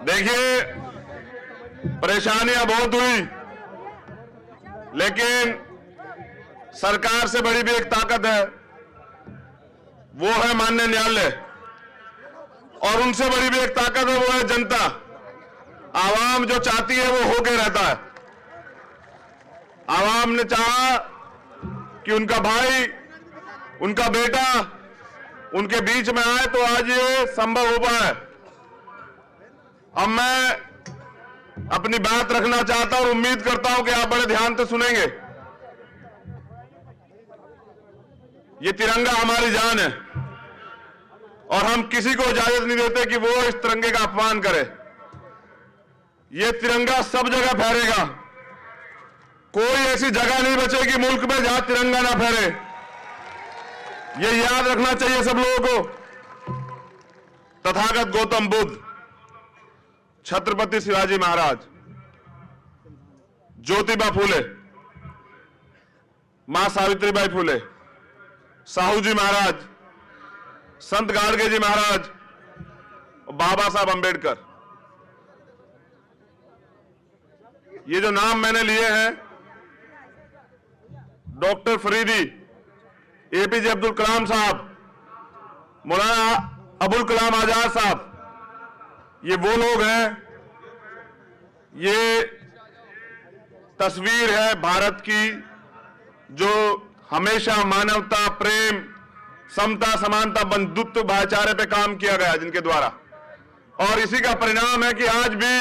देखिए, परेशानियां बहुत हुई, लेकिन सरकार से बड़ी भी एक ताकत है, वो है माननीय न्यायालय, और उनसे बड़ी भी एक ताकत है, वो है जनता। आवाम जो चाहती है वो होके रहता है। आवाम ने चाहा कि उनका भाई, उनका बेटा उनके बीच में आए तो आज ये संभव हो पाया है। अब मैं अपनी बात रखना चाहता हूं और उम्मीद करता हूं कि आप बड़े ध्यान से सुनेंगे। ये तिरंगा हमारी जान है और हम किसी को इजाजत नहीं देते कि वो इस तिरंगे का अपमान करे। ये तिरंगा सब जगह फहरेगा, कोई ऐसी जगह नहीं बचेगी मुल्क में जहां तिरंगा ना फहरे। ये याद रखना चाहिए सब लोगों को। तथागत गौतम बुद्ध, छत्रपति शिवाजी महाराज, ज्योतिबा फूले, मां सावित्रीबाई फूले, साहू जी महाराज, संत गाडगे जी महाराज, बाबा साहब अंबेडकर, ये जो नाम मैंने लिए हैं, डॉक्टर फरीदी, एपीजे अब्दुल कलाम साहब, मौलाना अबुल कलाम आजाद साहब, ये वो लोग हैं। ये तस्वीर है भारत की जो हमेशा मानवता, प्रेम, समता, समानता, बंधुत्व, भाईचारे पे काम किया गया जिनके द्वारा, और इसी का परिणाम है कि आज भी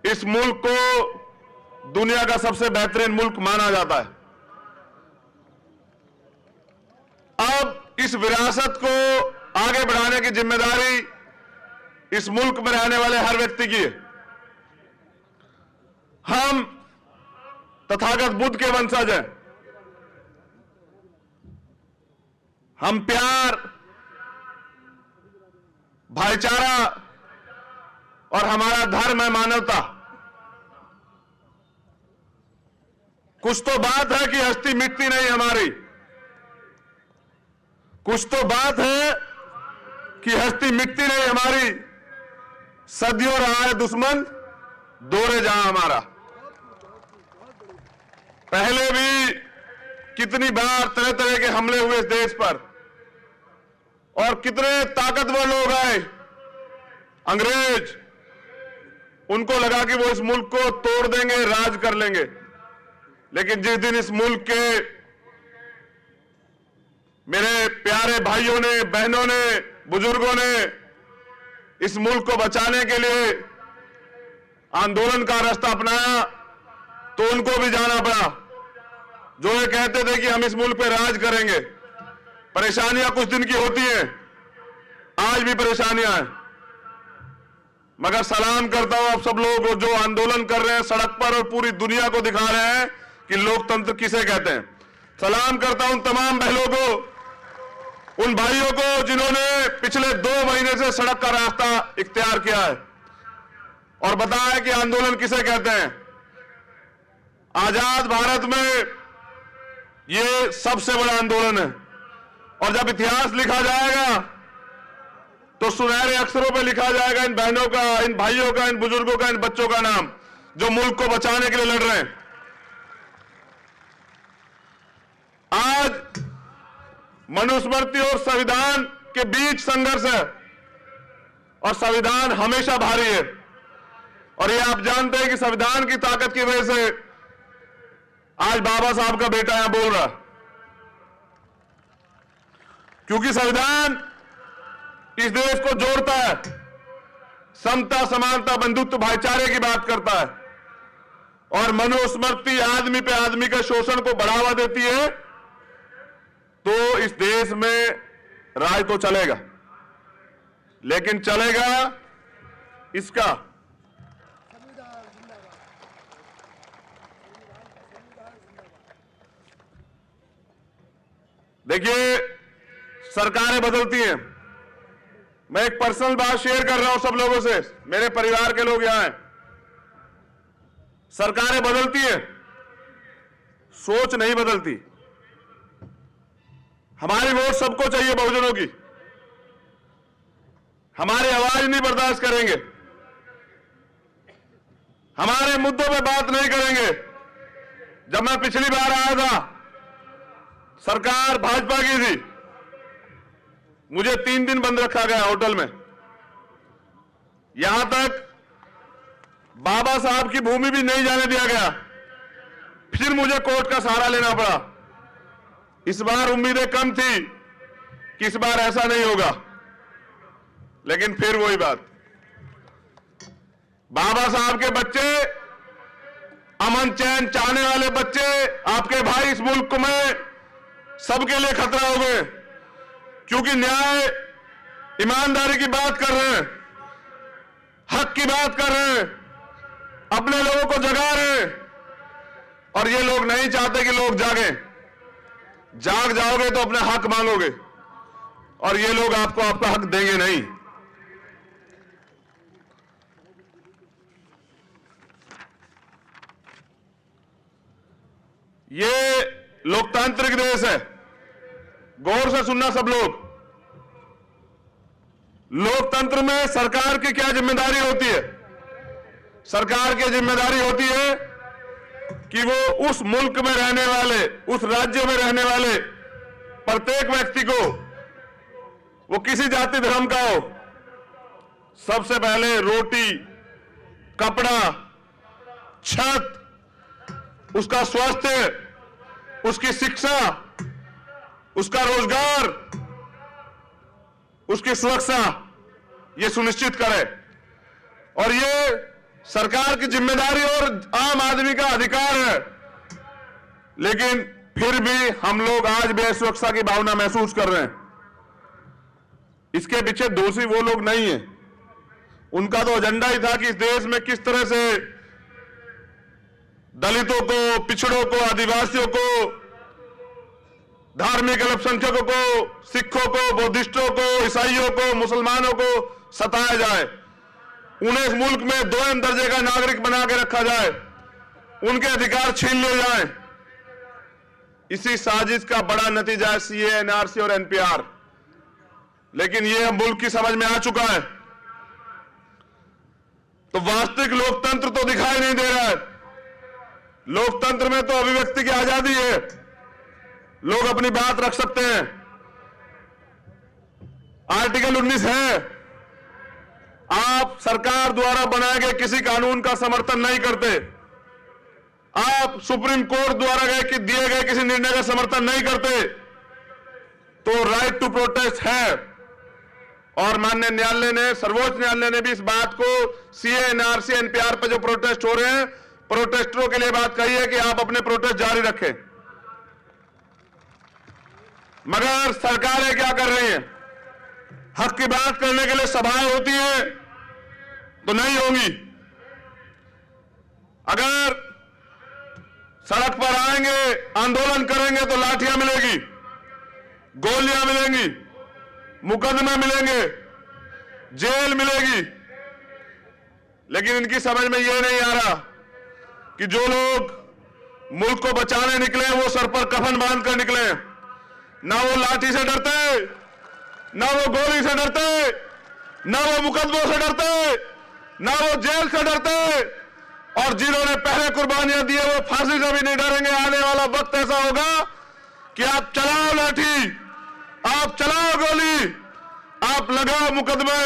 इस मुल्क को दुनिया का सबसे बेहतरीन मुल्क माना जाता है। अब इस विरासत को आगे बढ़ाने की जिम्मेदारी इस मुल्क में रहने वाले हर व्यक्ति की है। हम तथागत बुद्ध के वंशज हैं। हम प्यार, भाईचारा और हमारा धर्म है मानवता। कुछ तो बात है कि हस्ती मिटती नहीं हमारी, कुछ तो बात है कि हस्ती मिटती नहीं हमारी। सदियों रहा है दुश्मन, दौरे जहां हमारा। पहले भी कितनी बार तरह तरह के हमले हुए इस देश पर, और कितने ताकतवर लोग आए, अंग्रेज, उनको लगा कि वो इस मुल्क को तोड़ देंगे, राज कर लेंगे। लेकिन जिस दिन इस मुल्क के मेरे प्यारे भाइयों ने, बहनों ने, बुजुर्गों ने इस मुल्क को बचाने के लिए आंदोलन का रास्ता अपनाया, तो उनको भी जाना पड़ा। जो ये कहते थे कि हम इस मुल्क पे राज करेंगे। परेशानियां कुछ दिन की होती हैं, आज भी परेशानियां हैं, मगर सलाम करता हूं आप सब लोगों को जो आंदोलन कर रहे हैं सड़क पर और पूरी दुनिया को दिखा रहे हैं कि लोकतंत्र किसे कहते हैं। सलाम करता हूं तमाम बहनों को, उन भाइयों को जिन्होंने पिछले 2 महीने से सड़क का रास्ता इख्तियार किया है और बताया कि आंदोलन किसे कहते हैं। आजाद भारत में ये सबसे बड़ा आंदोलन है, और जब इतिहास लिखा जाएगा तो सुनहरे अक्षरों पे लिखा जाएगा इन बहनों का, इन भाइयों का, इन बुजुर्गों का, इन बच्चों का नाम जो मुल्क को बचाने के लिए लड़ रहे हैं। आज मनुस्मृति और संविधान के बीच संघर्ष है, और संविधान हमेशा भारी है। और ये आप जानते हैं कि संविधान की ताकत की वजह से आज बाबा साहब का बेटा यहां बोल रहा, क्योंकि संविधान इस देश को जोड़ता है, समता, समानता, बंधुत्व, भाईचारे की बात करता है, और मनुस्मृति आदमी पे आदमी के शोषण को बढ़ावा देती है। तो इस देश में राज तो चलेगा, लेकिन चलेगा इसका। देखिए, सरकारें बदलती हैं। मैं एक पर्सनल बात शेयर कर रहा हूं सब लोगों से, मेरे परिवार के लोग यहां हैं। सरकारें बदलती हैं, सोच नहीं बदलती। हमारी वोट सबको चाहिए, बहुजनों की। हमारी आवाज नहीं बर्दाश्त करेंगे। हमारे मुद्दों पे बात नहीं करेंगे। जब मैं पिछली बार आया था, सरकार भाजपा की थी, मुझे 3 दिन बंद रखा गया होटल में। यहां तक बाबा साहब की भूमि भी नहीं जाने दिया गया। फिर मुझे कोर्ट का सहारा लेना पड़ा। इस बार उम्मीदें कम थी कि इस बार ऐसा नहीं होगा, लेकिन फिर वही बात। बाबा साहब के बच्चे, अमन चैन चाहने वाले बच्चे, आपके भाई इस मुल्क में सबके लिए खतरा हो गए, क्योंकि न्याय ईमानदारी की बात कर रहे हैं, हक की बात कर रहे हैं, अपने लोगों को जगा रहे हैं। और ये लोग नहीं चाहते कि लोग जागें। जाग जाओगे तो अपने हक मांगोगे, और ये लोग आपको आपका हक देंगे नहीं। ये लोकतांत्रिक देश है। गौर से सुनना सब लोग। लोकतंत्र में सरकार की क्या जिम्मेदारी होती है? सरकार की जिम्मेदारी होती है कि वो उस मुल्क में रहने वाले, उस राज्य में रहने वाले प्रत्येक व्यक्ति को, वो किसी जाति धर्म का हो, सबसे पहले रोटी, कपड़ा, छत, उसका स्वास्थ्य, उसकी शिक्षा, उसका रोजगार, उसकी सुरक्षा, ये सुनिश्चित करे। और ये सरकार की जिम्मेदारी और आम आदमी का अधिकार है। लेकिन फिर भी हम लोग आज भी असुरक्षा की भावना महसूस कर रहे हैं। इसके पीछे दोषी वो लोग नहीं है। उनका तो एजेंडा ही था कि इस देश में किस तरह से दलितों को, पिछड़ों को, आदिवासियों को, धार्मिक अल्पसंख्यकों को, सिखों को, बौद्धिस्टों को, ईसाइयों को, मुसलमानों को सताया जाए, उन्हें इस मुल्क में 2 दर्जे का नागरिक बना के रखा जाए, उनके अधिकार छीन लिए जाएं। इसी साजिश का बड़ा नतीजा है सीए, एनआरसी और एनपीआर। लेकिन यह मुल्क की समझ में आ चुका है। तो वास्तविक लोकतंत्र तो दिखाई नहीं दे रहा है। लोकतंत्र में तो अभिव्यक्ति की आजादी है, लोग अपनी बात रख सकते हैं। आर्टिकल 19 है। आप सरकार द्वारा बनाए गए किसी कानून का समर्थन नहीं करते, आप सुप्रीम कोर्ट द्वारा दिए गए किसी निर्णय का समर्थन नहीं करते, तो राइट टू प्रोटेस्ट है। और माननीय न्यायालय ने, सर्वोच्च न्यायालय ने भी इस बात को सीए, एनआरसी, एनपीआर पर जो प्रोटेस्ट हो रहे हैं, प्रोटेस्टरों के लिए बात कही है कि आप अपने प्रोटेस्ट जारी रखें। मगर सरकारें क्या कर रही हैं? हक की बात करने के लिए सभाएं होती हैं तो नहीं होंगी। अगर सड़क पर आएंगे, आंदोलन करेंगे तो लाठियां मिलेगी, गोलियां मिलेंगी, मुकदमे मिलेंगे, जेल मिलेगी। लेकिन इनकी समझ में यह नहीं आ रहा कि जो लोग मुल्क को बचाने निकले वो सर पर कफन बांधकर निकले। ना वो लाठी से डरते, ना वो गोली से डरते, ना वो मुकदमों से डरते, ना वो जेल से डरते। और जिन्होंने पहले कुर्बानियां दी है वो फांसी से भी नहीं डरेंगे। आने वाला वक्त ऐसा होगा कि आप चलाओ लाठी, आप चलाओ गोली, आप लगाओ मुकदमे,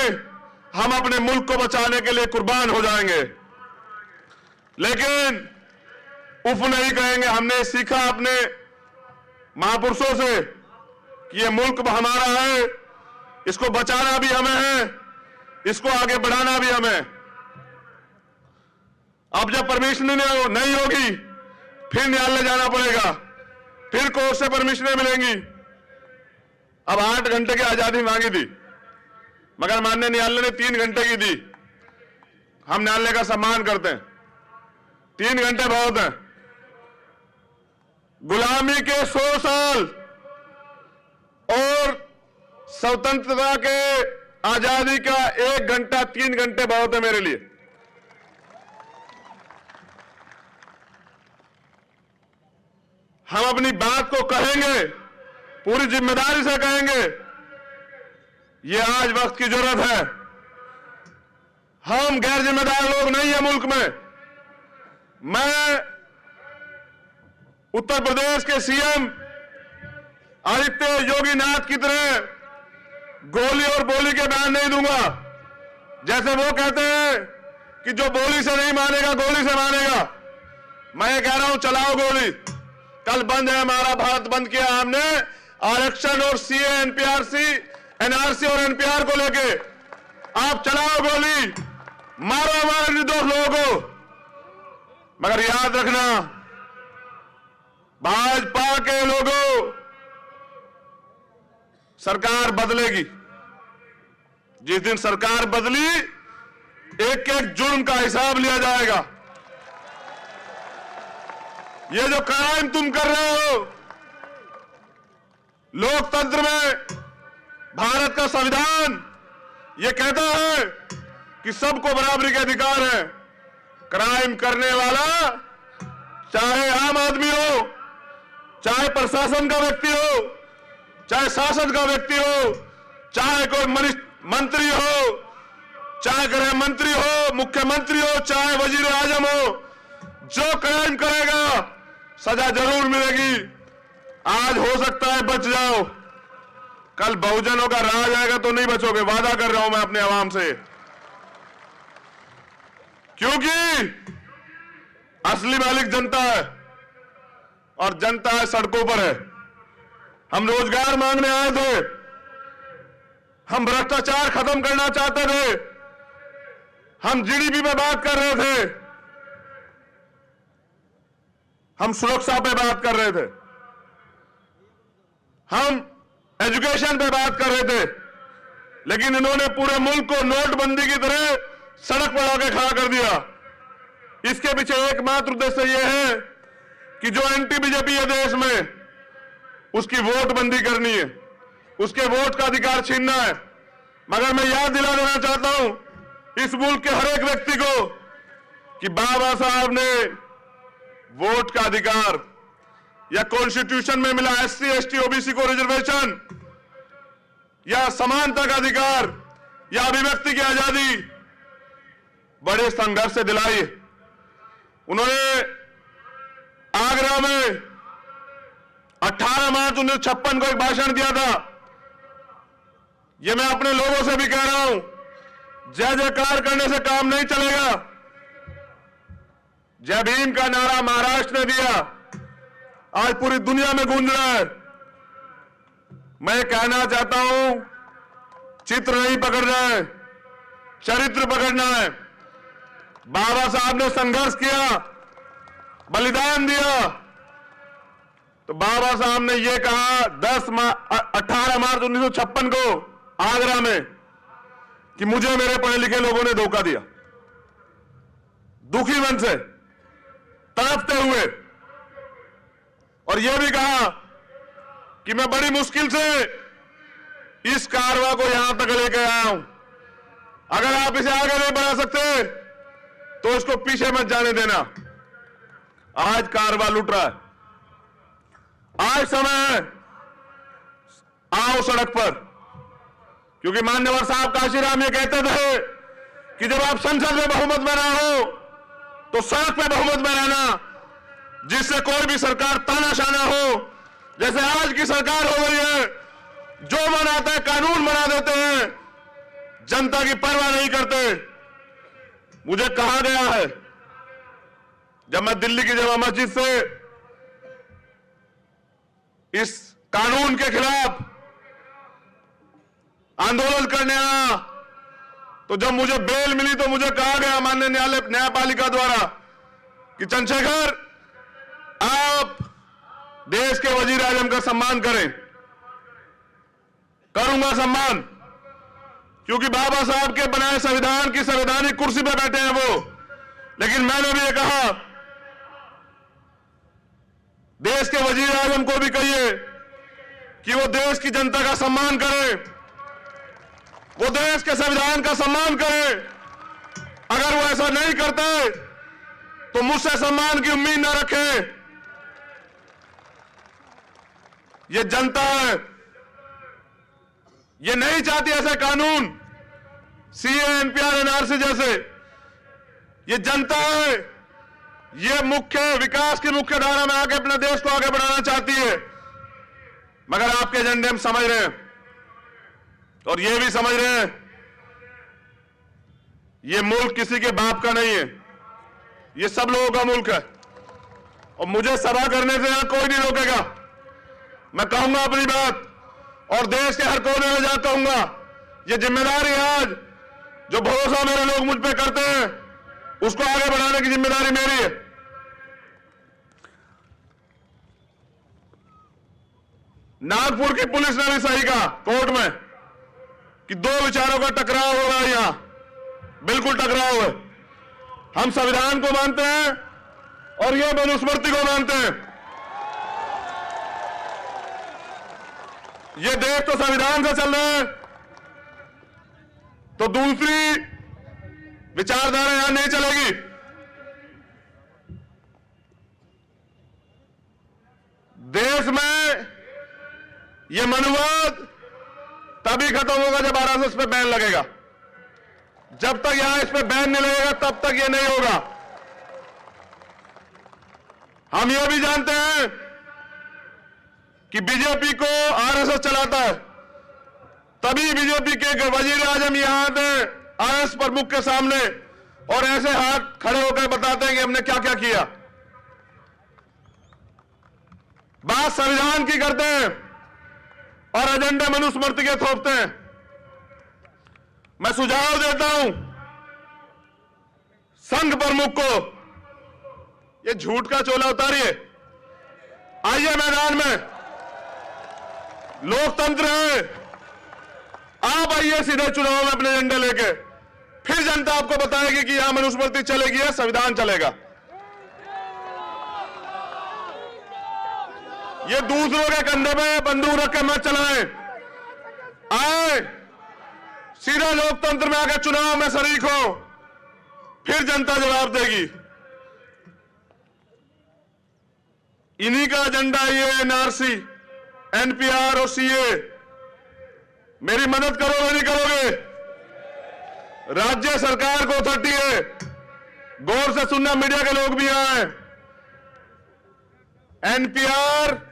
हम अपने मुल्क को बचाने के लिए कुर्बान हो जाएंगे। लेकिन उफ नहीं कहेंगे। हमने सीखा अपने महापुरुषों से कि ये मुल्क हमारा है, इसको बचाना भी हमें है, इसको आगे बढ़ाना भी हमें। अब जब परमिशन नहीं होगी, फिर न्यायालय जाना पड़ेगा, फिर कोर्ट से परमिशनें मिलेंगी। अब 8 घंटे की आजादी मांगी थी, मगर माननीय न्यायालय ने 3 घंटे की दी। हम न्यायालय का सम्मान करते हैं, 3 घंटे बहुत हैं। गुलामी के 100 साल और स्वतंत्रता के आजादी का 1 घंटा, 3 घंटे बहुत है मेरे लिए। हम अपनी बात को कहेंगे, पूरी जिम्मेदारी से कहेंगे। ये आज वक्त की जरूरत है। हम गैर जिम्मेदार लोग नहीं है मुल्क में। मैं उत्तर प्रदेश के सीएम आदित्य योगी नाथ की तरह गोली और बोली के बयान नहीं दूंगा। जैसे वो कहते हैं कि जो बोली से नहीं मानेगा गोली से मानेगा, मैं ये कह रहा हूं चलाओ गोली। कल बंद है हमारा भारत बंद किया हमने आरक्षण और सीए एनआरसी और एनपीआर को लेके। आप चलाओ गोली, मारो हमारे निर्दोष लोगों को। मगर याद रखना भाजपा के लोगों, सरकार बदलेगी। जिस दिन सरकार बदली एक एक जुर्म का हिसाब लिया जाएगा। ये जो क्राइम तुम कर रहे हो, लोकतंत्र में भारत का संविधान ये कहता है कि सबको बराबरी के अधिकार है। क्राइम करने वाला चाहे आम आदमी हो, चाहे प्रशासन का व्यक्ति हो, चाहे शासन का व्यक्ति हो, चाहे कोई मंत्री हो, चाहे गृह मंत्री हो, मुख्यमंत्री हो, चाहे वजीर आजम हो, जो क्राइम करेगा सजा जरूर मिलेगी। आज हो सकता है बच जाओ, कल बहुजनों का राज आएगा तो नहीं बचोगे। वादा कर रहा हूं मैं अपने आवाम से, क्योंकि असली मालिक जनता है और जनता है सड़कों पर है। हम रोजगार मांगने आए थे, हम भ्रष्टाचार खत्म करना चाहते थे, हम जीडीपी पे बात कर रहे थे, हम सुरक्षा पे बात कर रहे थे, हम एजुकेशन पे बात कर रहे थे, लेकिन इन्होंने पूरे मुल्क को नोटबंदी की तरह सड़क पर आके खड़ा कर दिया। इसके पीछे एकमात्र उद्देश्य यह है कि जो एंटी बीजेपी है देश में, उसकी वोट बंदी करनी है, उसके वोट का अधिकार छीनना है। मगर मैं याद दिला देना चाहता हूं इस मुल्क के हर एक व्यक्ति को कि बाबा साहब ने वोट का अधिकार या कॉन्स्टिट्यूशन में मिला एससी एसटी ओबीसी को रिजर्वेशन या समानता का अधिकार या अभिव्यक्ति की आजादी बड़े संघर्ष से दिलाई। उन्होंने आगरा में 18 मार्च 1956 को एक भाषण दिया था। यह मैं अपने लोगों से भी कह रहा हूं, जय जयकार करने से काम नहीं चलेगा। जय भीम का नारा महाराष्ट्र ने दिया, आज पूरी दुनिया में गूंज रहा है। मैं कहना चाहता हूं, चित्र नहीं पकड़ना है, चरित्र पकड़ना है। बाबा साहब ने संघर्ष किया, बलिदान दिया, तो बाबा साहब ने यह कहा 18 मार्च 1956 को आगरा में कि मुझे मेरे पढ़े लिखे लोगों ने धोखा दिया। दुखी मन से, तड़पते हुए, और यह भी कहा कि मैं बड़ी मुश्किल से इस कारवां को यहां तक लेकर आया हूं। अगर आप इसे आगे नहीं बढ़ा सकते तो इसको पीछे मत जाने देना। आज कारवां लुट रहा है, आज समय है, आओ सड़क पर। क्योंकि मान्यवर साहब काशीराम ये कहते थे कि जब आप संसद में बहुमत में ना हो तो सड़क पे बहुमत में रहना, जिससे कोई भी सरकार तानाशाना हो। जैसे आज की सरकार हो गई है, जो मन आता है कानून बना देते हैं, जनता की परवाह नहीं करते। मुझे कहा गया है, जब मैं दिल्ली की जमा मस्जिद से इस कानून के खिलाफ आंदोलन करने आया, तो जब मुझे बेल मिली तो मुझे कहा गया माननीय न्यायपालिका द्वारा कि चंद्रशेखर, आप देश के वजीर आजम का सम्मान करें। करूंगा सम्मान, क्योंकि बाबा साहब के बनाए संविधान की संवैधानिक कुर्सी पर बैठे हैं वो। लेकिन मैंने भी ये कहा, देश के वजीर आजम को भी कहिए कि वो देश की जनता का सम्मान करें, वो देश के संविधान का सम्मान करें। अगर वो ऐसा नहीं करते तो मुझसे सम्मान की उम्मीद न रखें। ये जनता है, ये नहीं चाहती ऐसे कानून सीए एनपीआर एनआरसी जैसे। ये जनता है, ये मुख्य विकास की मुख्य धारा में आके अपने देश को आगे बढ़ाना चाहती है, मगर आपके एजेंडे हम समझ रहे हैं और ये भी समझ रहे हैं ये मुल्क किसी के बाप का नहीं है, ये सब लोगों का मुल्क है और मुझे सभा करने से यहां कोई नहीं रोकेगा। मैं कहूंगा अपनी बात और देश के हर कोने में जाकर कहूंगा। ये जिम्मेदारी आज जो भरोसा मेरे लोग मुझ पे करते हैं उसको आगे बढ़ाने की जिम्मेदारी मेरी है। नागपुर की पुलिस ने भी सही कहा कोर्ट में कि दो विचारों का टकराव हो रहा है, यहां बिल्कुल टकराव है। हम संविधान को मानते हैं और ये मनुस्मृति को मानते हैं। ये देश तो संविधान से चल रहा है, तो दूसरी विचारधारा यहां नहीं चलेगी। देश में ये मनुवाद तभी खत्म होगा जब आरएसएस पे बैन लगेगा। जब तक यहां इस पे बैन नहीं लगेगा तब तक ये नहीं होगा। हम ये भी जानते हैं कि बीजेपी को आरएसएस चलाता है, तभी बीजेपी के वजीर आजम यहां आते हैं आरएसएस प्रमुख के सामने और ऐसे हाथ खड़े होकर बताते हैं कि हमने क्या क्या किया। बात संविधान की करते हैं और एजेंडे मनुस्मृति के थोपते हैं। मैं सुझाव देता हूं संघ प्रमुख को, ये झूठ का चोला उतारिए, आइए मैदान में, लोकतंत्र है, आप आइए सीधे चुनाव में अपने एजेंडे लेके, फिर जनता आपको बताएगी कि यहां मनुस्मृति चलेगी या संविधान चलेगा। ये दूसरों के कंधे पे बंदूक रख के मत चलाएं, आए सीधा लोकतंत्र में आकर चुनाव में शरीक हो, फिर जनता जवाब देगी। इन्हीं का एजेंडा ये एनआरसी, एनपीआर और सीए। मेरी मदद करोगे नहीं करोगे? राज्य सरकार को अथॉरिटी है, गौर से सुनना, मीडिया के लोग भी आए। एनपीआर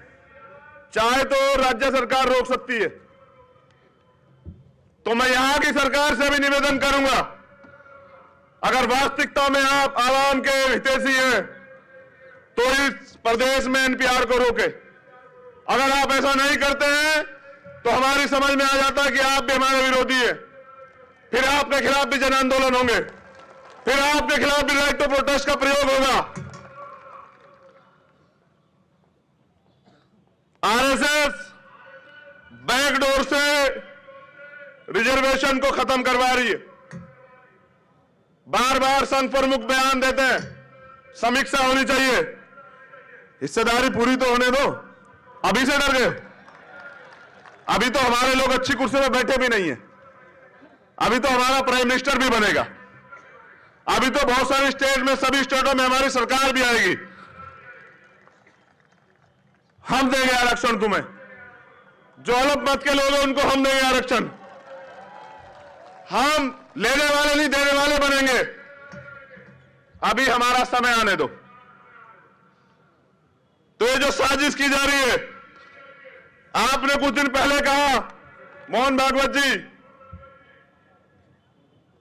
चाहे तो राज्य सरकार रोक सकती है, तो मैं यहां की सरकार से भी निवेदन करूंगा, अगर वास्तविकता में आप आवाम के हितैषी हैं तो इस प्रदेश में एनपीआर को रोके। अगर आप ऐसा नहीं करते हैं तो हमारी समझ में आ जाता है कि आप भी हमारे विरोधी हैं, फिर आपके खिलाफ भी जन आंदोलन होंगे, फिर आपके खिलाफ भी राइट टू प्रोटेस्ट का प्रयोग होगा। आरएसएस बैकडोर से रिजर्वेशन को खत्म करवा रही है। बार बार संघ प्रमुख बयान देते हैं समीक्षा होनी चाहिए, हिस्सेदारी पूरी तो होने दो। अभी से डर गए? अभी तो हमारे लोग अच्छी कुर्सी में बैठे भी नहीं है, अभी तो हमारा प्राइम मिनिस्टर भी बनेगा, अभी तो बहुत सारे स्टेट में, सभी स्टेटों में हमारी सरकार भी आएगी। हम देंगे आरक्षण तुम्हें, जो अल्पमत के लोग हैं उनको हम देंगे आरक्षण। हम लेने वाले नहीं देने वाले बनेंगे, अभी हमारा समय आने दो। तो ये जो साजिश की जा रही है, आपने कुछ दिन पहले कहा मोहन भागवत जी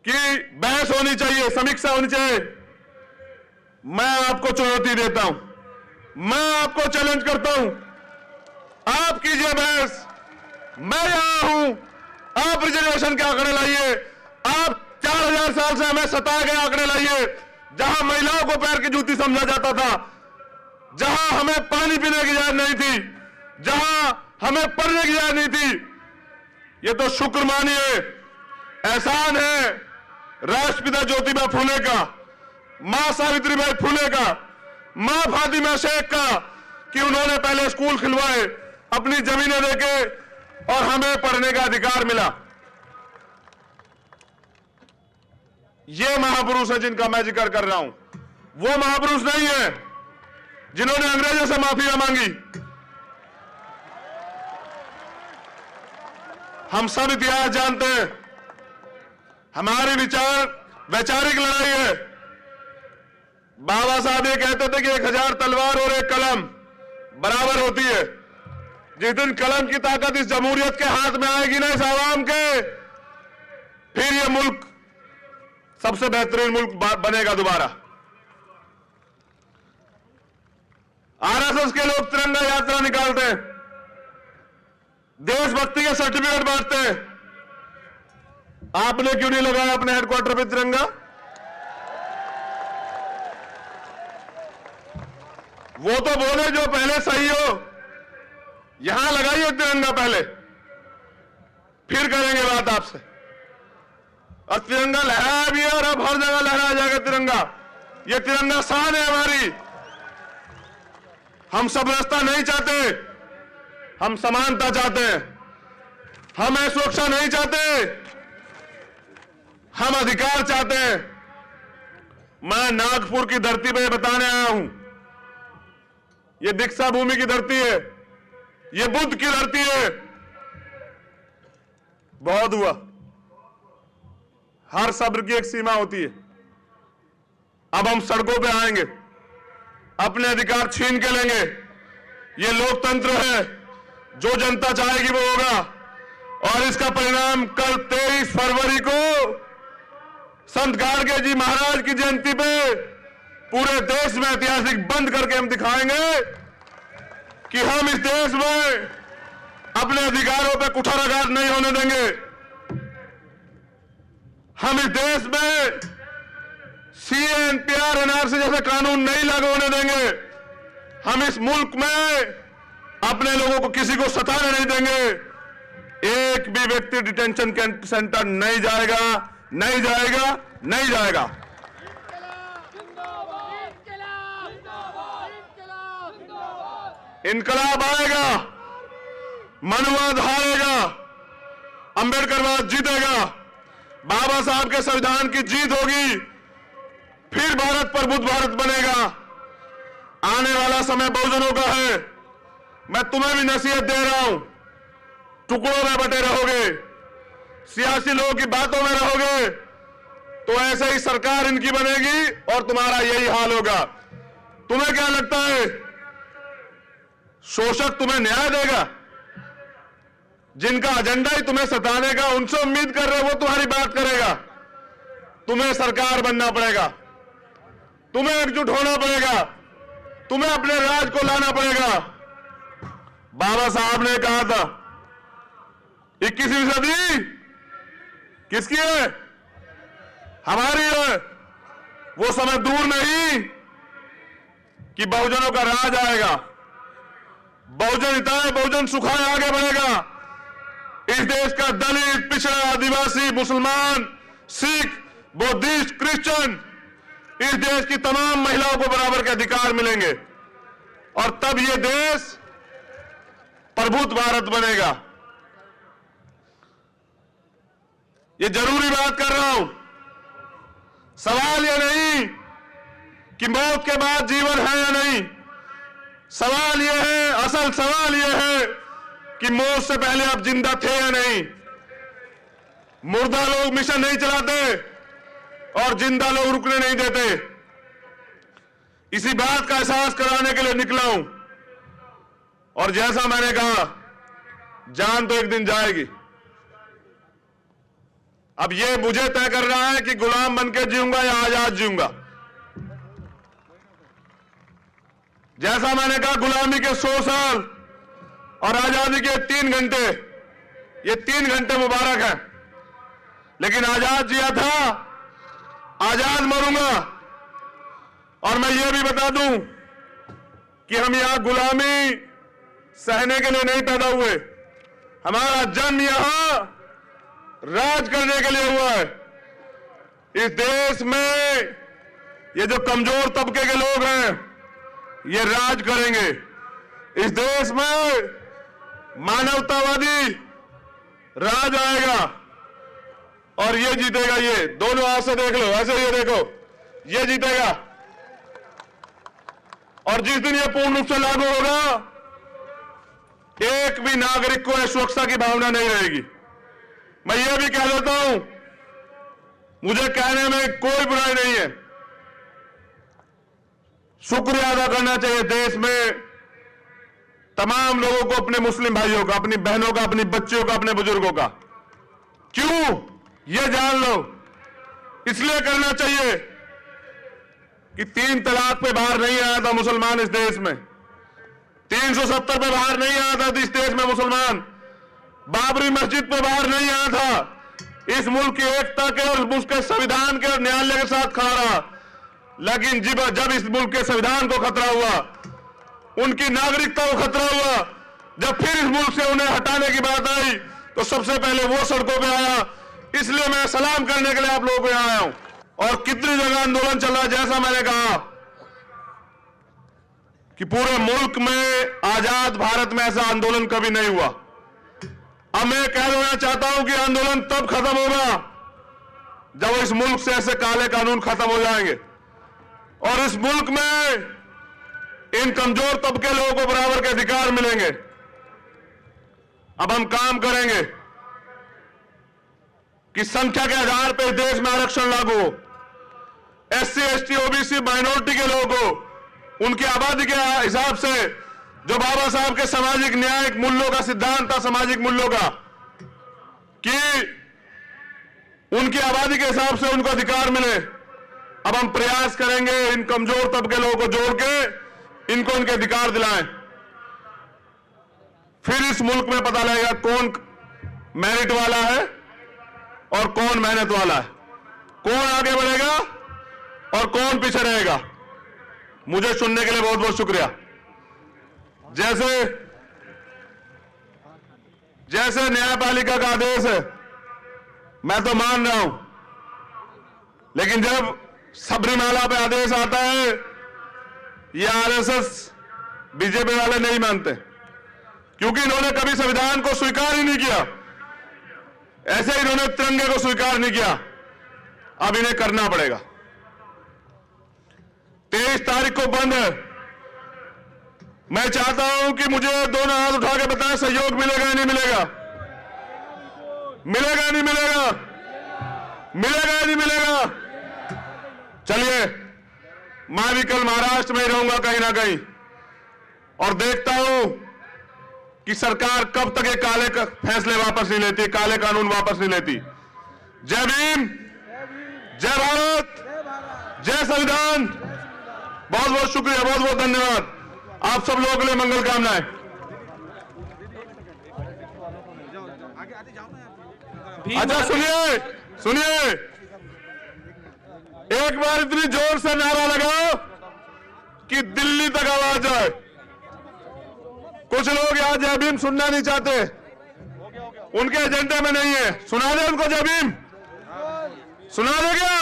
कि बहस होनी चाहिए, समीक्षा होनी चाहिए। मैं आपको चुनौती देता हूं, मैं आपको चैलेंज करता हूं, आप कीजिए बहस, मैं यहां हूं, आप रिजर्वेशन के आंकड़े लाइए, आप 4000 साल से हमें सताए गए आंकड़े लाइए, जहां महिलाओं को पैर की जूती समझा जाता था, जहां हमें पानी पीने की इजाजत नहीं थी, जहां हमें पढ़ने की इजाजत नहीं थी। ये तो शुक्र मानिए, एहसान है राष्ट्रपिता ज्योतिबा फूले का, मां सावित्रीबाई फूले का, मां फातिमा शेख का, कि उन्होंने पहले स्कूल खुलवाए, अपनी जमीनें देके और हमें पढ़ने का अधिकार मिला। ये महापुरुष है जिनका मैं जिक्र कर रहा हूं, वो महापुरुष नहीं है जिन्होंने अंग्रेजों से माफी मांगी। हम सब इतिहास जानते हैं, हमारी वैचारिक लड़ाई है, बाबा साहब ये कहते थे कि 1000 तलवार और एक कलम बराबर होती है। जिस दिन कलम की ताकत इस जमहूरियत के हाथ में आएगी ना, इस आवाम के, फिर ये मुल्क सबसे बेहतरीन मुल्क बनेगा दोबारा। आरएसएस के लोग तिरंगा यात्रा निकालते हैं, देशभक्ति के सर्टिफिकेट बांटते हैं। आपने क्यों नहीं लगाया अपने हेडक्वार्टर पे तिरंगा? वो तो बोले जो पहले सही हो। यहां लगाइए तिरंगा पहले, फिर करेंगे बात आपसे। और तिरंगा लहराया भी है और अब हर जगह लहराया जाएगा तिरंगा। ये तिरंगा शान है हमारी। हम सब रास्ता नहीं चाहते, हम समानता चाहते हैं। हम सुरक्षा नहीं चाहते, हम अधिकार चाहते हैं। मैं नागपुर की धरती पे बताने आया हूं, ये दीक्षा भूमि की धरती है, ये बुद्ध की धरती है। बहुत हुआ, हर सब्र की एक सीमा होती है। अब हम सड़कों पे आएंगे, अपने अधिकार छीन के लेंगे। ये लोकतंत्र है, जो जनता चाहेगी वो होगा। और इसका परिणाम कल 23 फरवरी को संत गाडगे जी महाराज की जयंती पे पूरे देश में ऐतिहासिक बंद करके हम दिखाएंगे कि हम इस देश में अपने अधिकारों पे कुठाराघात नहीं होने देंगे। हम इस देश में सीए, एनपीआर, एनआरसी जैसे कानून नहीं लागू होने देंगे। हम इस मुल्क में अपने लोगों को किसी को सताने नहीं देंगे। एक भी व्यक्ति डिटेंशन सेंटर नहीं जाएगा, नहीं जाएगा, नहीं जाएगा। इनकलाब आएगा, मनुवाद हारेगा, अंबेडकरवाद जीतेगा, बाबा साहब के संविधान की जीत होगी, फिर भारत पर बुद्ध भारत बनेगा। आने वाला समय बहुजनों का है। मैं तुम्हें भी नसीहत दे रहा हूं, टुकड़ों में बटे रहोगे, सियासी लोगों की बातों में रहोगे तो ऐसे ही सरकार इनकी बनेगी और तुम्हारा यही हाल होगा। तुम्हें क्या लगता है शोषक तुम्हें न्याय देगा? जिनका एजेंडा ही तुम्हें सताने का, उनसे उम्मीद कर रहे हो वो तुम्हारी बात करेगा। तुम्हें सरकार बनना पड़ेगा, तुम्हें एकजुट होना पड़ेगा, तुम्हें अपने राज को लाना पड़ेगा। बाबा साहब ने कहा था 21वीं सदी किसकी है? हमारी है। वो समय दूर नहीं कि बहुजनों का राज आएगा। बहुजन हिताय, बहुजन सुखाय आगे बढ़ेगा। इस देश का दलित, पिछड़ा, आदिवासी, मुसलमान, सिख, बौद्धिस्ट, क्रिश्चियन, इस देश की तमाम महिलाओं को बराबर के अधिकार मिलेंगे और तब यह देश प्रभुत्व भारत बनेगा। ये जरूरी बात कर रहा हूं। सवाल यह नहीं कि मौत के बाद जीवन है या नहीं। सवाल यह है, असल सवाल यह है कि मौत से पहले आप जिंदा थे या नहीं। मुर्दा लोग मिशन नहीं चलाते और जिंदा लोग रुकने नहीं देते। इसी बात का एहसास कराने के लिए निकला हूं। और जैसा मैंने कहा, जान तो एक दिन जाएगी। अब यह मुझे तय कर रहा है कि गुलाम बनकर जीऊंगा या आजाद जीऊंगा। जैसा मैंने कहा, गुलामी के 100 साल और आजादी के 3 घंटे, ये 3 घंटे मुबारक हैं। लेकिन आजाद जिया था, आजाद मरूंगा। और मैं ये भी बता दूं कि हम यहां गुलामी सहने के लिए नहीं पैदा हुए। हमारा जन्म यहां राज करने के लिए हुआ है। इस देश में ये जो कमजोर तबके के लोग हैं, ये राज करेंगे। इस देश में मानवतावादी राज आएगा और ये जीतेगा। ये दोनों हाथ से देख लो, ऐसे ये देखो, ये जीतेगा। और जिस दिन ये पूर्ण रूप से लागू होगा, एक भी नागरिक को सुरक्षा की भावना नहीं रहेगी। मैं ये भी कह देता हूं, मुझे कहने में कोई बुराई नहीं है। शुक्रिया अदा करना चाहिए देश में तमाम लोगों को, अपने मुस्लिम भाइयों का, अपनी बहनों का, अपनी बच्चियों का, अपने बुजुर्गों का। क्यों? ये जान लो, इसलिए करना चाहिए कि 3 तलाक पे बाहर नहीं आया था मुसलमान इस देश में, 370 पे बाहर नहीं आया था इस देश में मुसलमान, बाबरी मस्जिद पे बाहर नहीं आया था, इस मुल्क की एकता के और मुल्क के संविधान के और न्यायालय के साथ खड़ा रहा। लेकिन जब इस मुल्क के संविधान को खतरा हुआ, उनकी नागरिकता को खतरा हुआ, जब फिर इस मुल्क से उन्हें हटाने की बात आई, तो सबसे पहले वो सड़कों पे आया। इसलिए मैं सलाम करने के लिए आप लोगों को यहां आया हूं। और कितनी जगह आंदोलन चल रहा है, जैसा मैंने कहा कि पूरे मुल्क में, आजाद भारत में ऐसा आंदोलन कभी नहीं हुआ। अब मैं कह देना चाहता हूं कि आंदोलन तब खत्म होगा जब इस मुल्क से ऐसे काले कानून खत्म हो जाएंगे और इस मुल्क में इन कमजोर तबके लोगों को बराबर के अधिकार मिलेंगे। अब हम काम करेंगे कि संख्या के आधार पर देश में आरक्षण लागू हो, SC, ST, OBC माइनॉरिटी के लोगों को उनकी आबादी के हिसाब से, जो बाबा साहब के सामाजिक न्यायिक मूल्यों का सिद्धांत था, सामाजिक मूल्यों का, कि उनकी आबादी के हिसाब से उनको अधिकार मिले। अब हम प्रयास करेंगे इन कमजोर तबके लोगों को जोड़ के इनको उनके अधिकार दिलाएं। फिर इस मुल्क में पता लगेगा कौन मेरिट वाला है और कौन मेहनत वाला है, कौन आगे बढ़ेगा और कौन पीछे रहेगा। मुझे सुनने के लिए बहुत बहुत शुक्रिया। जैसे न्यायपालिका का आदेश है, मैं तो मान रहा हूं, लेकिन जब सबरीमाला पे आदेश आता है, ये RSS बीजेपी वाले नहीं मानते, क्योंकि इन्होंने कभी संविधान को स्वीकार ही नहीं किया। ऐसे इन्होंने तिरंगे को स्वीकार नहीं किया, अब इन्हें करना पड़ेगा। 23 तारीख को बंद है। मैं चाहता हूं कि मुझे दोनों हाथ उठा के बताएं, सहयोग मिलेगा या नहीं मिलेगा? मिलेगा या नहीं मिलेगा? मिलेगा या नहीं मिलेगा? चलिए, मैं भी कल महाराष्ट्र में ही रहूंगा कहीं ना कहीं, और देखता हूं कि सरकार कब तक ये काले फैसले वापस नहीं लेती, काले कानून वापस नहीं लेती। जय भीम, जय भारत, जय संविधान। बहुत बहुत शुक्रिया, बहुत बहुत धन्यवाद। आप सब लोगों के लिए मंगल कामनाएं। अच्छा सुनिए, एक बार इतनी जोर से नारा लगाओ कि दिल्ली तक आवाज जाए। कुछ लोग यहां जय भीम सुनना नहीं चाहते, उनके एजेंडे में नहीं है। सुना दे उनको जय भीम, सुना दे क्या?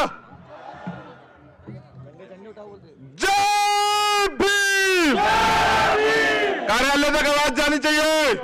जय भीम। कार्यालय तक आवाज जानी चाहिए।